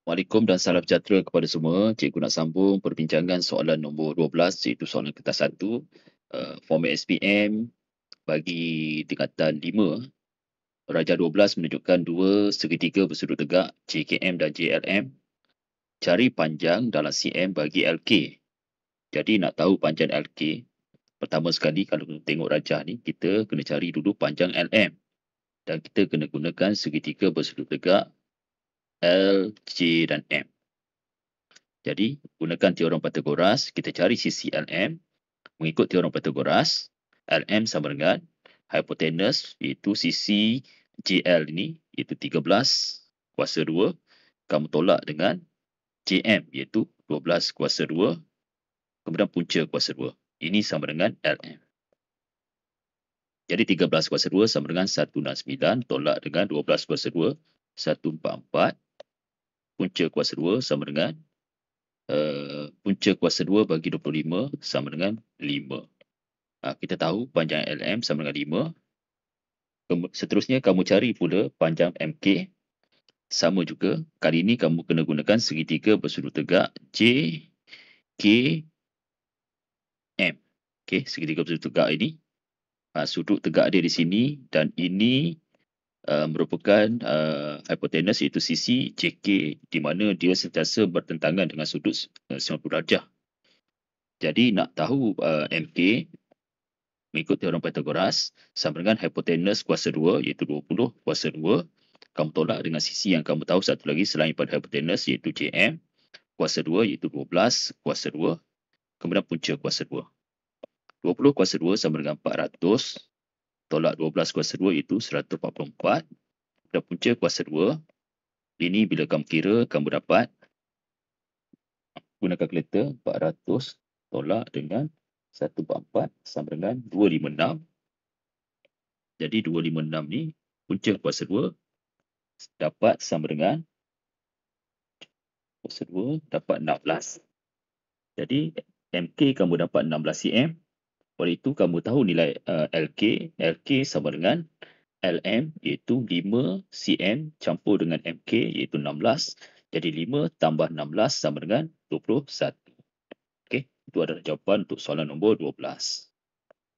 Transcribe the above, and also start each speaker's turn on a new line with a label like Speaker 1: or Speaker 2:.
Speaker 1: Waalaikumsalam dan salam sejahtera kepada semua. Cikgu nak sambung perbincangan soalan nombor 12 iaitu soalan kertas 1. Format SPM bagi tingkatan 5. Darjah 12 menunjukkan dua segitiga bersudut tegak JKM dan JLM. Cari panjang dalam CM bagi LK. Jadi nak tahu panjang LK, pertama sekali kalau tengok rajah ni, kita kena cari dulu panjang LM. Dan kita kena gunakan segitiga bersudut tegak L, J dan M. Jadi, gunakan teorem Pythagoras, kita cari sisi LM. Mengikut teorem Pythagoras, LM sama dengan hypotenuse, iaitu sisi JL ini, iaitu 13 kuasa 2. Kamu tolak dengan JM, iaitu 12 kuasa 2. Kemudian punca kuasa 2. Ini sama dengan LM. Jadi, 13 kuasa 2 sama dengan 169, tolak dengan 12 kuasa 2, 144. Punca kuasa 2 sama dengan punca kuasa 2 bagi 25 sama dengan 5. Kita tahu panjang LM sama dengan 5. Seterusnya kamu cari pula panjang MK. Sama juga, kali ini kamu kena gunakan segitiga bersudut tegak J, K, M. Okey, segitiga bersudut tegak ini, sudut tegak dia di sini dan ini merupakan hypotenuse iaitu sisi JK di mana dia sentiasa bertentangan dengan sudut 90 darjah. Jadi nak tahu MK mengikut teorem Pythagoras sama dengan hypotenuse kuasa 2 iaitu 20 kuasa 2. Kamu tolak dengan sisi yang kamu tahu satu lagi selain pada hypotenuse iaitu JM. Kuasa 2 iaitu 12 kuasa 2. Kemudian punca kuasa 2. 20 kuasa 2 sama dengan 400. Tolak 12 kuasa 2 itu 144. Dan punca kuasa 2. Ini bila kamu kira, kamu dapat guna kalkulator 400 tolak dengan 144 sama dengan 256. Jadi 256 ni punca kuasa 2 dapat sama dengan kuasa 2 dapat 16. Jadi MK kamu dapat 16 cm. Oleh itu kamu tahu nilai LK. LK sama dengan LM iaitu 5 cm campur dengan MK iaitu 16. Jadi 5 tambah 16 sama dengan 21. Okey, itu adalah jawapan untuk soalan nombor 12.